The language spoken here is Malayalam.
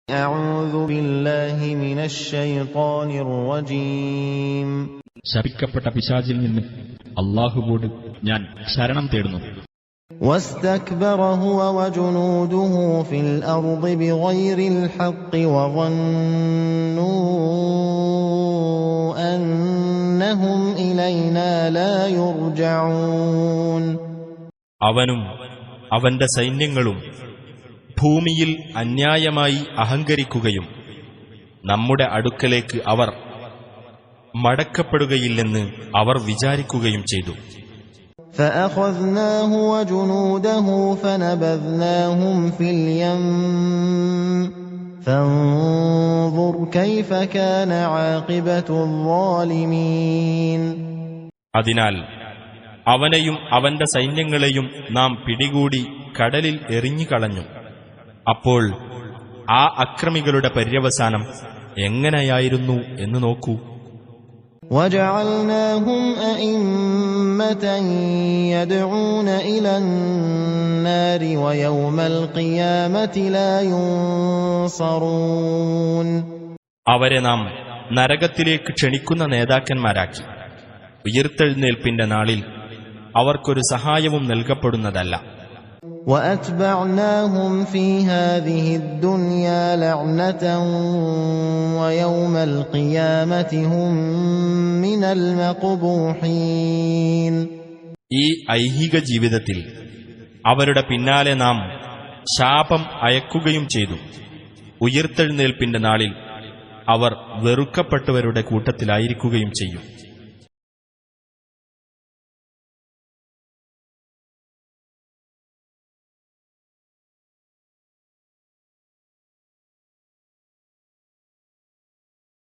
أعوذ بالله من الشيطان الرجيم ശപിക്കപ്പെട്ട പിശാചിൽ നിന്ന് അല്ലാഹുവോട് ഞാൻ ശരണം തേടുന്നു. واستكبر هو وجنوده في الأرض بغير الحق وظنوا أنهم إلينا لا يرجعون. അവനും അവന്റെ സൈന്യങ്ങളും ഭൂമിയിൽ അന്യായമായി അഹങ്കരിക്കുകയും നമ്മുടെ അടുക്കലേക്ക് അവർ മടക്കപ്പെടുകയില്ലെന്ന് അവർ വിചാരിക്കുകയും ചെയ്തു. فأخذناه وجنوده فنبذناهم في اليم فانظر كيف كان عاقبة الظالمين. അതിനാൽ അവനെയും അവന്റെ സൈന്യങ്ങളെയും നാം പിടികൂടി കടലിൽ എറിഞ്ഞുകളഞ്ഞു. അപ്പോൾ ആ അക്രമികളുടെ പര്യവസാനം എങ്ങനെയായിരുന്നു എന്ന് നോക്കൂ. وَجَعَلْنَاهُمْ أَئِمَّةً يَدْعُونَ إِلَى النَّارِ وَيَوْمَ الْقِيَامَةِ لَا يُنصَرُونَ. അവരെ നാം നരകത്തിലേക്ക് ക്ഷണിക്കുന്ന നേതാക്കന്മാരാക്കി. ഉയർത്തെഴുന്നേൽപ്പിന്റെ നാളിൽ അവർക്കൊരു സഹായവും നൽകപ്പെടുന്നതല്ല. وَأَتْبَعْنَاهُمْ فِي هَذِهِ الدُّنْيَا لَعْنَةً وَيَوْمَ الْقِيَامَةِ هُمْ مِنَ الْمَقْبُوحِينَ. ഈ ഐഹിക ജീവിതത്തിൽ അവരുടെ പിന്നാലെ നാം ശാപം അയക്കുകയും ചെയ്തു. ഉയർത്തെഴുന്നേൽപ്പിന്റെ നാളിൽ അവർ വെറുക്കപ്പെട്ടവരുടെ കൂട്ടത്തിലായിരിക്കുകയും ചെയ്യും.